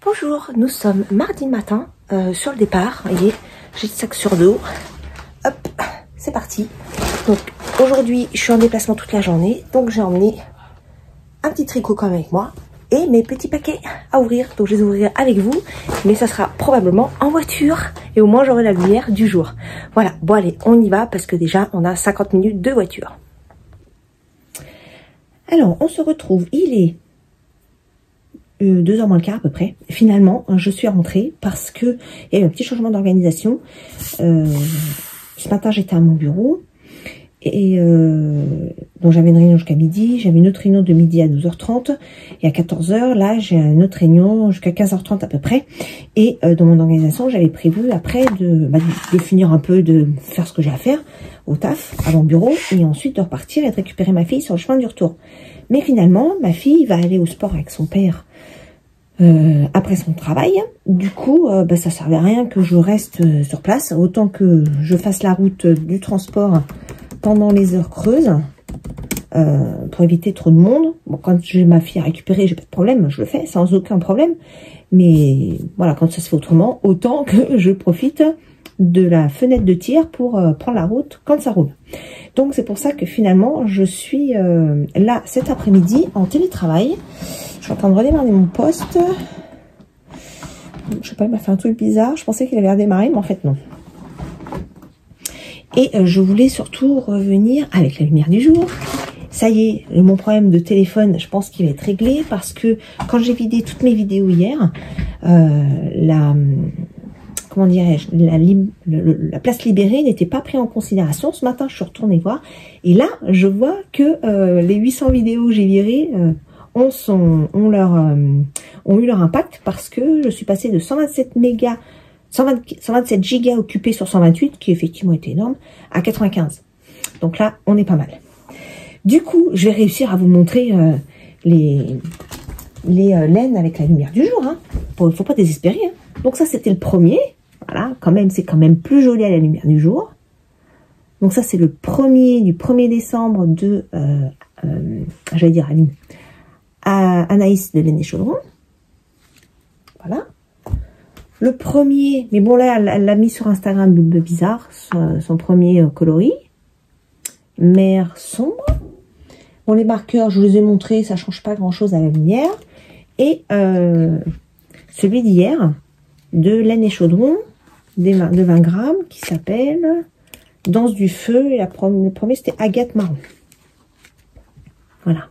Bonjour, nous sommes mardi matin sur le départ. Vous voyez, j'ai le sac sur le dos. Hop, c'est parti. Donc aujourd'hui, je suis en déplacement toute la journée. Donc j'ai emmené un petit tricot comme avec moi et mes petits paquets à ouvrir. Donc je les ouvrirai avec vous, mais ça sera probablement en voiture et au moins j'aurai la lumière du jour. Voilà, bon allez, on y va parce que déjà on a 50 minutes de voiture. Alors on se retrouve, il est 2h moins le quart à peu près. Finalement, je suis rentrée parce que il y a eu un petit changement d'organisation. Ce matin, j'étais à mon bureau et donc j'avais une réunion jusqu'à midi. J'avais une autre réunion de midi à 12h30 et à 14h, là, j'ai une autre réunion jusqu'à 15h30 à peu près. Et dans mon organisation, j'avais prévu après de finir un peu, de faire ce que j'ai à faire au taf, à mon bureau, et ensuite de repartir et de récupérer ma fille sur le chemin du retour. Mais finalement, ma fille va aller au sport avec son père après son travail. Du coup, ça servait à rien que je reste sur place. Autant que je fasse la route du transport pendant les heures creuses pour éviter trop de monde. Bon, quand j'ai ma fille à récupérer, j'ai pas de problème, je le fais sans aucun problème. Mais voilà, quand ça se fait autrement, autant que je profite de la fenêtre de tir pour prendre la route quand ça roule. Donc c'est pour ça que finalement je suis là cet après-midi en télétravail. Je suis en train de redémarrer mon poste. Je sais pas, il m'a fait un truc bizarre. Je pensais qu'il avait redémarré, mais en fait non. Et je voulais surtout revenir avec la lumière du jour. Ça y est, mon problème de téléphone, je pense qu'il va être réglé parce que quand j'ai vidé toutes mes vidéos hier, comment dirais-je, la place libérée n'était pas prise en considération. Ce matin, je suis retournée voir et là, je vois que les 800 vidéos que j'ai virées ont eu leur impact parce que je suis passée de 127 gigas occupés sur 128, qui effectivement était énorme, à 95. Donc là, on est pas mal. Du coup, je vais réussir à vous montrer les laines avec la lumière du jour. Hein. Faut pas désespérer. Hein. Donc ça, c'était le premier. Voilà, quand même, c'est quand même plus joli à la lumière du jour. Donc ça, c'est le premier du 1er décembre de, j'allais dire à Anaïs de Laine et Chaudron. Voilà. Le premier, mais bon là, elle l'a mis sur Instagram, Bulbe Bizarre, son premier coloris. Mer sombre. Bon, les marqueurs, je vous les ai montrés, ça change pas grand chose à la lumière. Et celui d'hier, de Laine et Chaudron, de 20 grammes, qui s'appelle Danse du feu. Et le premier, c'était Agate marron. Voilà.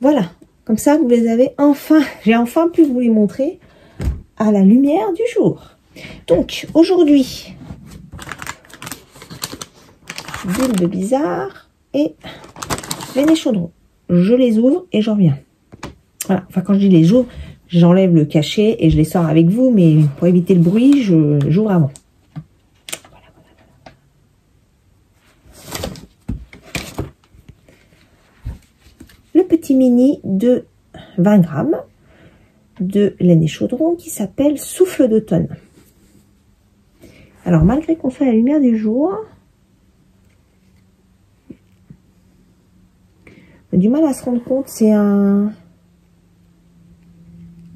Voilà. Comme ça, vous les avez enfin, j'ai enfin pu vous les montrer à la lumière du jour. Donc, aujourd'hui, Bulbe Bizarre et Laine et Chaudron. Je les ouvre et j'en reviens. Voilà. Enfin, quand je dis les ouvre, j'enlève le cachet et je les sors avec vous, mais pour éviter le bruit, j'ouvre avant. Voilà. Le petit mini de 20 grammes de Laine et Chaudron qui s'appelle Souffle d'automne. Alors, malgré qu'on fait la lumière du jour, on a du mal à se rendre compte, c'est un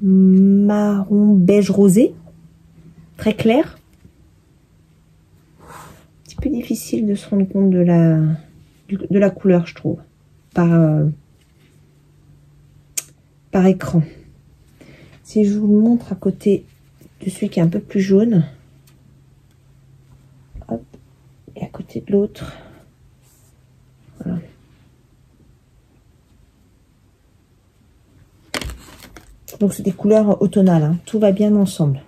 marron beige rosé, très clair. Un petit peu difficile de se rendre compte de la couleur, je trouve, par écran. Si je vous montre à côté de celui qui est un peu plus jaune, hop, et à côté de l'autre, voilà. Donc c'est des couleurs automnales, hein. Tout va bien ensemble.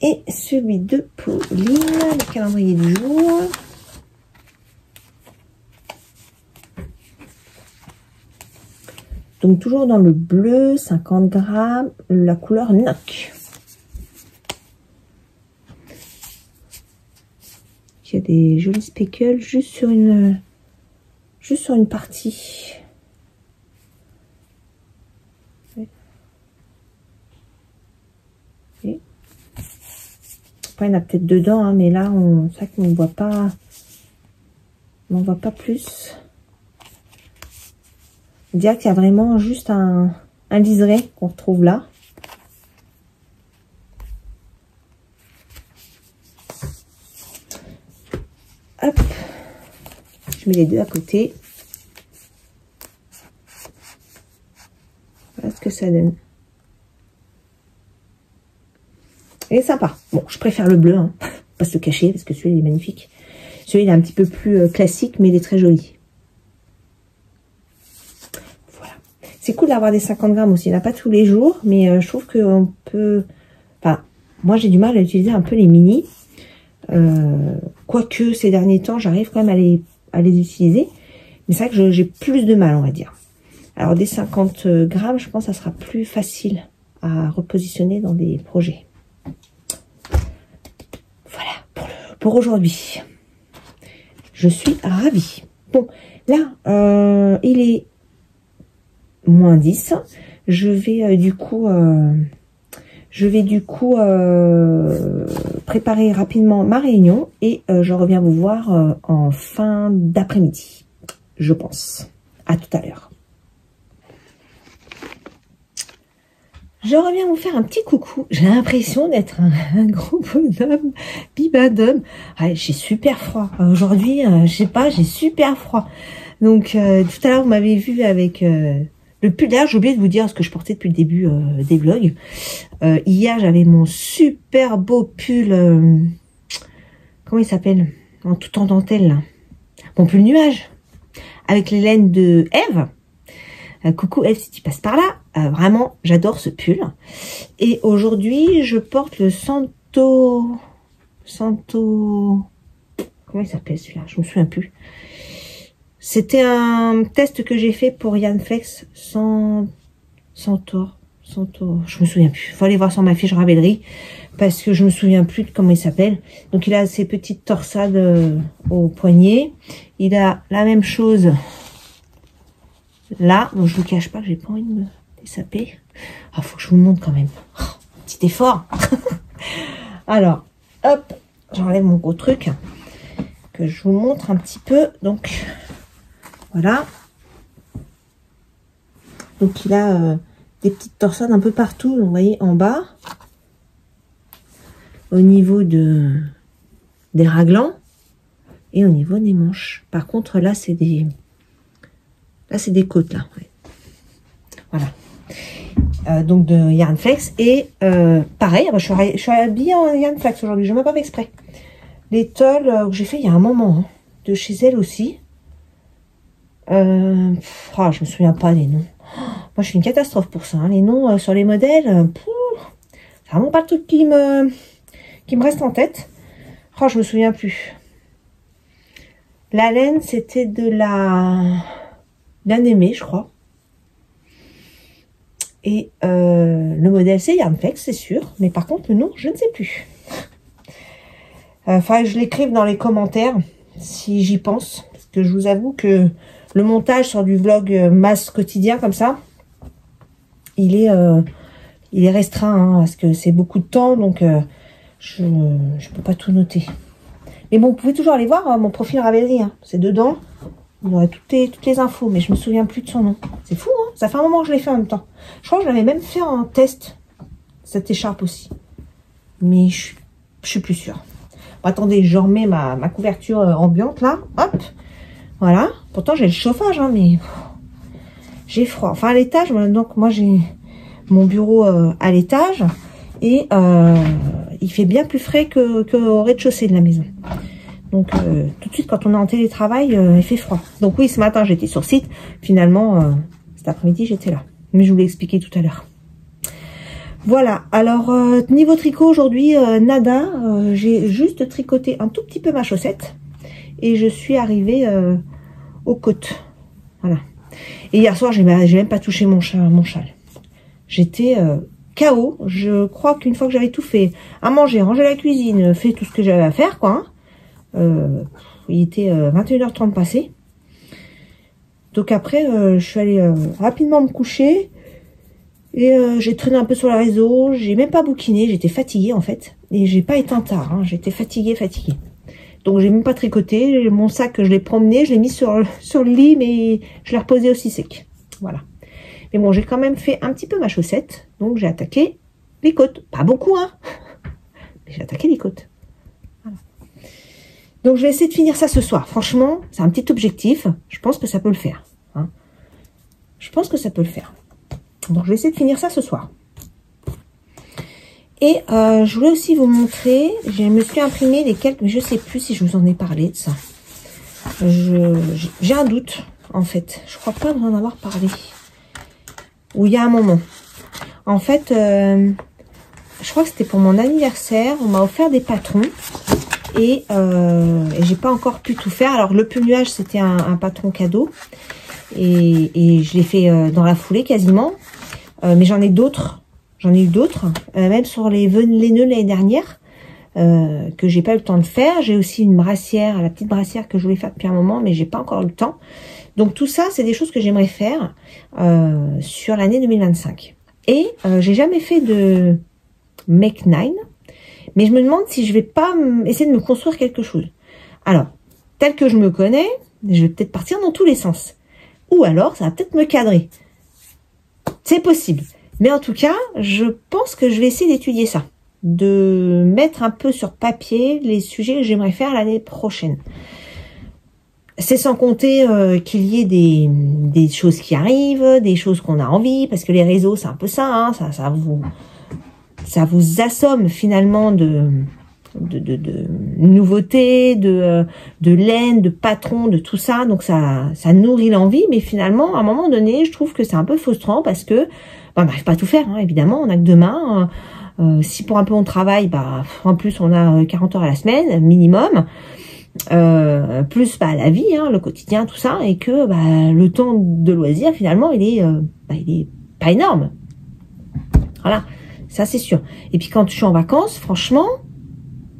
Et celui de Pauline, le calendrier du jour. Donc toujours dans le bleu, 50 grammes, la couleur Noc. Il y a des jolis speckles juste sur une partie. Et après, il y en a peut-être dedans, hein, mais là, c'est vrai qu'on ne voit pas on n'en voit pas plus. On dirait qu'il y a vraiment juste un liseré qu'on retrouve là. Hop, je mets les deux à côté. Voilà ce que ça donne. Il est sympa. Bon, je préfère le bleu, hein. Pas se le cacher, parce que celui-là, il est magnifique. Celui-là, il est un petit peu plus classique, mais il est très joli. Voilà. C'est cool d'avoir des 50 grammes aussi. Il n'y en a pas tous les jours, mais je trouve qu'on peut... Enfin, moi, j'ai du mal à utiliser un peu les mini. Quoique, ces derniers temps, j'arrive quand même à les utiliser. Mais c'est vrai que j'ai plus de mal, on va dire. Alors, des 50 grammes, je pense que ça sera plus facile à repositionner dans des projets. Voilà pour aujourd'hui. Je suis ravie. Bon, là, il est moins 10. Je vais du coup préparer rapidement ma réunion et je reviens vous voir en fin d'après-midi, je pense. À tout à l'heure. Je reviens vous faire un petit coucou. J'ai l'impression d'être un gros bonhomme, bibadum. Ah, j'ai super froid. Aujourd'hui, je sais pas, j'ai super froid. Donc, tout à l'heure, vous m'avez vu avec le pull. D'ailleurs, j'ai oublié de vous dire ce que je portais depuis le début des vlogs. Hier, j'avais mon super beau pull. Comment il s'appelle? Tout en dentelle, là. Mon pull nuage. Avec les laines de Eve. Coucou Eve, si tu passes par là. Vraiment, j'adore ce pull. Et aujourd'hui, je porte le Santo... Comment il s'appelle celui-là? Je me souviens plus. C'était un test que j'ai fait pour Yann Flex. Santo. Je me souviens plus. Faut aller voir sur ma fiche Ravelry. Parce que je me souviens plus de comment il s'appelle. Donc, il a ses petites torsades au poignet. Il a la même chose... Là, donc je vous cache pas que j'ai pas envie de me dessaper. Ah, faut que je vous le montre quand même. Oh, petit effort. Alors, hop, j'enlève mon gros truc. Que je vous montre un petit peu. Donc, voilà. Donc, il a des petites torsades un peu partout. Donc, vous voyez, en bas. Au niveau des raglans. Et au niveau des manches. Par contre, là, c'est des... Là, c'est des côtes, là. Ouais. Voilà. Donc, de Yarn Flex. Et pareil, je suis habillée en Yarn Flex aujourd'hui. Je ne m'en pas fait exprès. Les tolls que j'ai fait il y a un moment. Hein, de chez elle aussi. Je me souviens pas des noms. Moi, je suis une catastrophe pour ça. Hein. Les noms sur les modèles. C'est vraiment pas le truc qui me reste en tête. Je me souviens plus. La laine, c'était de la... Bien-aimé, je crois. Et le modèle, c'est Yarn Flex, c'est sûr. Mais par contre, le nom, je ne sais plus. Faudrait que je l'écrive dans les commentaires, si j'y pense. Parce que je vous avoue que le montage sur du vlog masse quotidien, comme ça, il est restreint, hein, parce que c'est beaucoup de temps, donc je peux pas tout noter. Mais bon, vous pouvez toujours aller voir mon profil Ravelry, hein, c'est dedans. Il y aurait toutes les infos, mais je me souviens plus de son nom. C'est fou, hein. Ça fait un moment que je l'ai fait en même temps. Je crois que je l'avais même fait en test, cette écharpe aussi. Mais je suis plus sûre. Bon, attendez, je remets ma couverture ambiante, là. Hop. Voilà. Pourtant, j'ai le chauffage, hein, mais... J'ai froid. Enfin, à l'étage, donc moi, j'ai mon bureau à l'étage. Et il fait bien plus frais qu'au rez-de-chaussée de la maison. Donc, tout de suite, quand on est en télétravail, il fait froid. Donc oui, ce matin, j'étais sur site. Finalement, cet après-midi, j'étais là. Mais je vous l'ai expliqué tout à l'heure. Voilà. Alors, niveau tricot, aujourd'hui, nada. J'ai juste tricoté un tout petit peu ma chaussette. Et je suis arrivée aux côtes. Voilà. Et hier soir, j'ai même pas touché mon châle. J'étais KO. Je crois qu'une fois que j'avais tout fait, à manger, ranger la cuisine, fait tout ce que j'avais à faire, quoi, hein, il était 21h30 passé. Donc après, je suis allée rapidement me coucher. Et j'ai traîné un peu sur le réseau. J'ai même pas bouquiné. J'étais fatiguée en fait. Et j'ai pas éteint tard. Hein, j'étais fatiguée. Donc j'ai même pas tricoté. Mon sac, je l'ai promené, je l'ai mis sur le lit, mais je l'ai reposé aussi sec. Voilà. Mais bon, j'ai quand même fait un petit peu ma chaussette. Donc j'ai attaqué les côtes. Pas beaucoup, hein. Mais j'ai attaqué les côtes. Voilà. Donc je vais essayer de finir ça ce soir. Franchement, c'est un petit objectif. Je pense que ça peut le faire. Hein. Je pense que ça peut le faire. Donc je vais essayer de finir ça ce soir. Et je voulais aussi vous montrer, je me suis imprimé les quelques, je sais plus si je vous en ai parlé de ça. J'ai un doute, en fait. Je crois pas vous en avoir parlé. Ou il y a un moment. En fait, je crois que c'était pour mon anniversaire. On m'a offert des patrons. Et j'ai pas encore pu tout faire. Alors, le pull nuage, c'était un patron cadeau. Et je l'ai fait dans la foulée, quasiment. Mais j'en ai d'autres. J'en ai eu d'autres, même sur les nœuds l'année dernière, que j'ai pas eu le temps de faire. J'ai aussi une brassière, la petite brassière que je voulais faire depuis un moment, mais j'ai pas encore eu le temps. Donc tout ça, c'est des choses que j'aimerais faire sur l'année 2025. Et j'ai jamais fait de Make 9, mais je me demande si je vais pas essayer de me construire quelque chose. Alors, tel que je me connais, je vais peut-être partir dans tous les sens. Ou alors, ça va peut-être me cadrer. C'est possible. Mais en tout cas, je pense que je vais essayer d'étudier ça. De mettre un peu sur papier les sujets que j'aimerais faire l'année prochaine. C'est sans compter qu'il y ait des choses qui arrivent, des choses qu'on a envie, parce que les réseaux, c'est un peu ça, hein, ça vous assomme finalement de nouveautés, de laine, de patrons, de tout ça. Donc ça nourrit l'envie, mais finalement, à un moment donné, je trouve que c'est un peu frustrant parce que on n'arrive pas à tout faire, hein, évidemment, on n'a que 2 mains. Si pour un peu on travaille, bah en plus on a 40 heures à la semaine, minimum. Plus la vie, hein, le quotidien, tout ça, et que le temps de loisir, finalement, il est pas énorme. Voilà, ça c'est sûr. Et puis quand je suis en vacances, franchement,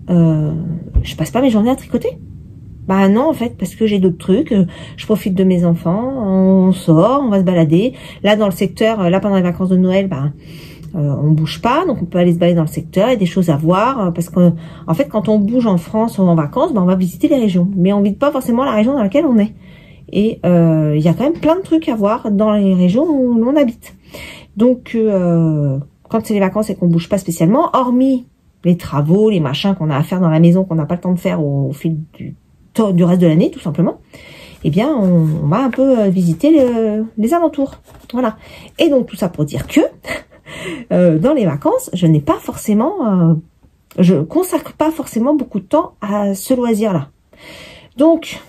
je passe pas mes journées à tricoter. Bah non, en fait, parce que j'ai d'autres trucs. Je profite de mes enfants, on sort, on va se balader. Là, dans le secteur, là, pendant les vacances de Noël, on bouge pas, donc on peut aller se balader dans le secteur, il y a des choses à voir, parce que, en fait, quand on bouge en France ou en vacances, on va visiter les régions. Mais on visite pas forcément la région dans laquelle on est. Et il y a quand même plein de trucs à voir dans les régions où on habite. Donc, quand c'est les vacances et qu'on bouge pas spécialement, hormis les travaux, les machins qu'on a à faire dans la maison, qu'on n'a pas le temps de faire au fil du reste de l'année, tout simplement, eh bien, on va un peu visiter les alentours. Voilà. Et donc, tout ça pour dire que, dans les vacances, je consacre pas forcément beaucoup de temps à ce loisir-là. Donc,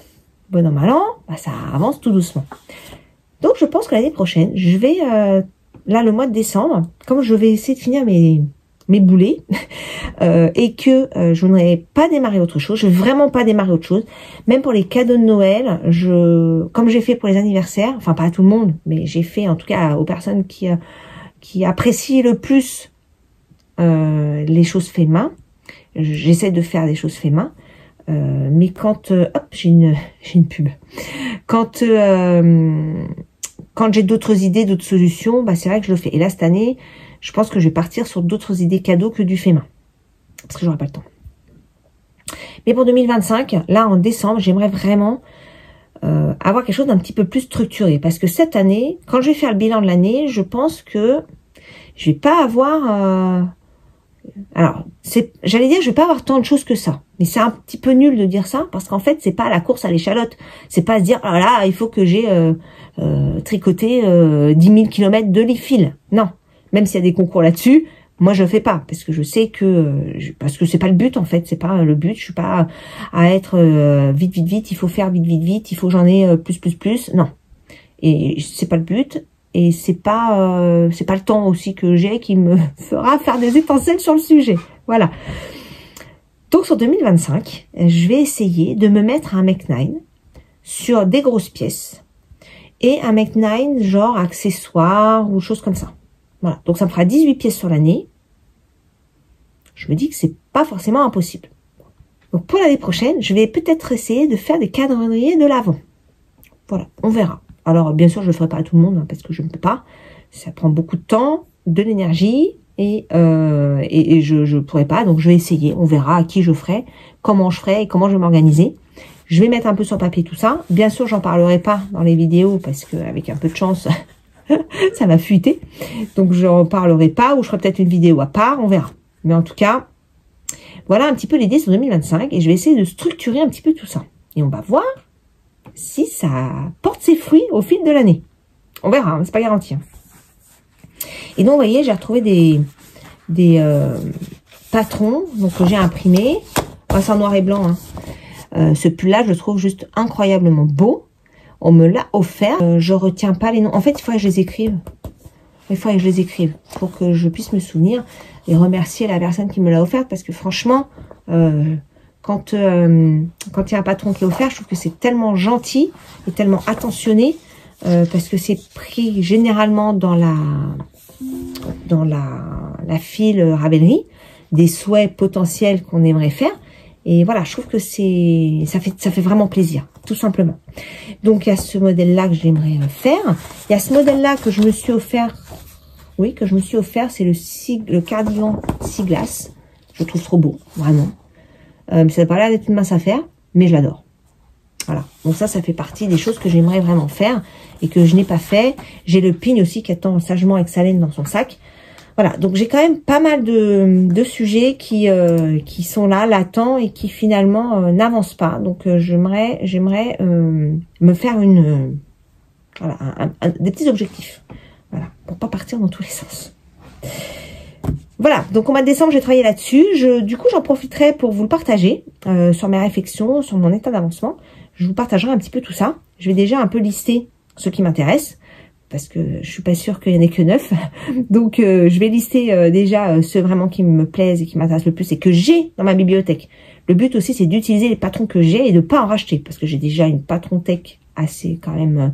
bon an, mal an, ça avance tout doucement. Donc, je pense que l'année prochaine, je vais, là, le mois de décembre, comme je vais essayer de finir mes boulets, et que je n'aurais pas démarré autre chose, je vais vraiment pas démarrer autre chose, même pour les cadeaux de Noël, comme j'ai fait pour les anniversaires, enfin pas à tout le monde, mais j'ai fait en tout cas aux personnes qui apprécient le plus les choses fait main, j'essaie de faire des choses fait main, mais quand, hop, j'ai une pub, quand j'ai d'autres idées, d'autres solutions, c'est vrai que je le fais, et là cette année, je pense que je vais partir sur d'autres idées cadeaux que du fait main. Parce que j'aurai pas le temps. Mais pour 2025, là en décembre, j'aimerais vraiment avoir quelque chose d'un petit peu plus structuré. Parce que cette année, quand je vais faire le bilan de l'année, je pense que je vais pas avoir... alors, j'allais dire, je vais pas avoir tant de choses que ça. Mais c'est un petit peu nul de dire ça, parce qu'en fait, c'est pas la course à l'échalote. C'est pas se dire, oh là, il faut que j'ai tricoté 10 000 km de fil. Non. Même s'il y a des concours là-dessus, moi je le fais pas parce que je sais que parce que c'est pas le but en fait, c'est pas le but. Je suis pas à être vite, il faut faire vite, il faut que j'en ai plus. Non, et c'est pas le but et c'est pas le temps aussi que j'ai qui me fera faire des étincelles sur le sujet. Voilà. Donc sur 2025, je vais essayer de me mettre un Make 9 sur des grosses pièces et un Make 9 genre accessoires ou choses comme ça. Voilà, donc ça me fera 18 pièces sur l'année. Je me dis que c'est pas forcément impossible. Donc pour l'année prochaine, je vais peut-être essayer de faire des calendriers de l'Avent. Voilà, on verra. Alors bien sûr, je le ferai pas à tout le monde, parce que je ne peux pas. Ça prend beaucoup de temps, de l'énergie, et je pourrais pas, donc je vais essayer, on verra à qui je ferai, comment je ferai et comment je vais m'organiser. Je vais mettre un peu sur papier tout ça. Bien sûr, j'en parlerai pas dans les vidéos parce que avec un peu de chance, ça va fuiter. Donc je n'en parlerai pas ou je ferai peut-être une vidéo à part, on verra. Mais en tout cas, voilà un petit peu l'idée sur 2025 et je vais essayer de structurer un petit peu tout ça. Et on va voir si ça porte ses fruits au fil de l'année. On verra, hein, c'est pas garanti. Hein. Et donc, vous voyez, j'ai retrouvé des patrons donc que j'ai imprimés. Enfin, c'est en noir et blanc. Hein. Ce pull-là, je le trouve juste incroyablement beau. On me l'a offert. Je retiens pas les noms. En fait, il faudrait que je les écrive. Il faudrait que je les écrive pour que je puisse me souvenir et remercier la personne qui me l'a offerte. Parce que franchement, quand il y a un patron qui est offert, je trouve que c'est tellement gentil et tellement attentionné. Parce que c'est pris généralement dans la file Ravelry des souhaits potentiels qu'on aimerait faire. Et voilà, je trouve que ça fait vraiment plaisir, tout simplement. Donc, il y a ce modèle-là que j'aimerais faire. Il y a ce modèle-là que je me suis offert. Oui, que je me suis offert, c'est le cardigan Siglas. Je le trouve trop beau, vraiment. Ça n'a pas l'air d'être une mince affaire, mais je l'adore. Voilà, donc ça fait partie des choses que j'aimerais vraiment faire et que je n'ai pas fait. J'ai le pin aussi qui attend sagement avec sa laine dans son sac. Voilà, donc j'ai quand même pas mal de sujets qui sont là, latents et qui finalement n'avancent pas. Donc j'aimerais me faire des petits objectifs. Voilà, pour pas partir dans tous les sens. Voilà, donc au mois de décembre, j'ai travaillé là-dessus. Du coup, j'en profiterai pour vous le partager sur mes réflexions, sur mon état d'avancement. Je vous partagerai un petit peu tout ça. Je vais déjà un peu lister ce qui m'intéresse, parce que je suis pas sûre qu'il y en ait que 9. Donc, je vais lister déjà ceux vraiment qui me plaisent et qui m'intéressent le plus et que j'ai dans ma bibliothèque. Le but aussi, c'est d'utiliser les patrons que j'ai et de pas en racheter, parce que j'ai déjà une patron-tech assez quand même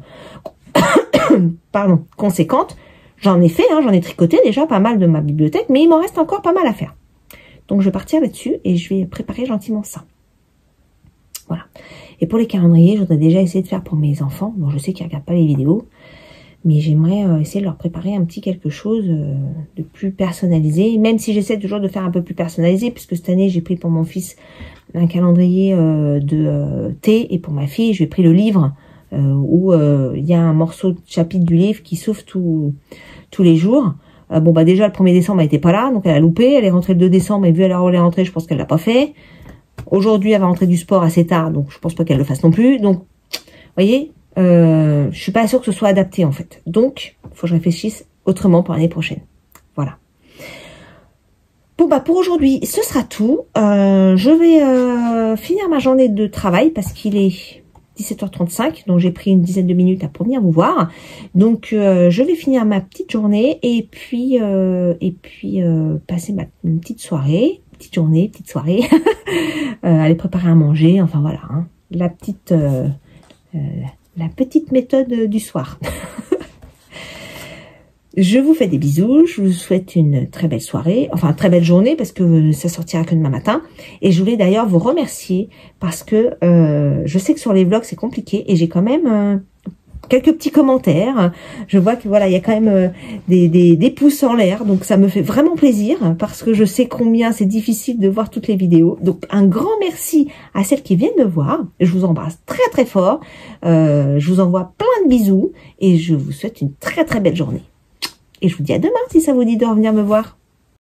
conséquente. J'en ai fait, hein, j'en ai tricoté déjà pas mal de ma bibliothèque, mais il m'en reste encore pas mal à faire. Donc, je vais partir là-dessus et je vais préparer gentiment ça. Voilà. Et pour les calendriers, je voudrais déjà essayer de faire pour mes enfants. Bon, je sais qu'ils ne regardent pas les vidéos, mais j'aimerais essayer de leur préparer un petit quelque chose de plus personnalisé, même si j'essaie toujours de faire un peu plus personnalisé, puisque cette année, j'ai pris pour mon fils un calendrier de thé, et pour ma fille, j'ai pris le livre où il y a un morceau de chapitre du livre qui s'ouvre tous les jours. Bon, bah déjà, le 1er décembre, elle était pas là, donc elle a loupé. Elle est rentrée le 2 décembre, et vu à l'heure où elle est rentrée, je pense qu'elle l'a pas fait. Aujourd'hui, elle va rentrer du sport assez tard, donc je pense pas qu'elle le fasse non plus. Donc, vous voyez, je suis pas sûre que ce soit adapté, en fait. Donc, il faut que je réfléchisse autrement pour l'année prochaine. Voilà. Bon, bah, pour aujourd'hui, ce sera tout. Je vais finir ma journée de travail parce qu'il est 17h35, donc j'ai pris une dizaine de minutes pour venir vous voir. Donc, je vais finir ma petite journée et puis passer une petite soirée. Petite journée, petite soirée, aller préparer à manger, enfin voilà, hein, la petite méthode du soir. Je vous fais des bisous, je vous souhaite une très belle soirée, enfin très belle journée parce que ça sortira que demain matin. Et je voulais d'ailleurs vous remercier parce que je sais que sur les vlogs c'est compliqué et j'ai quand même quelques petits commentaires. Je vois que voilà, il y a quand même des pouces en l'air, donc ça me fait vraiment plaisir parce que je sais combien c'est difficile de voir toutes les vidéos. Donc un grand merci à celles qui viennent me voir. Je vous embrasse très très fort. Je vous envoie plein de bisous et je vous souhaite une très très belle journée. Et je vous dis à demain si ça vous dit de revenir me voir.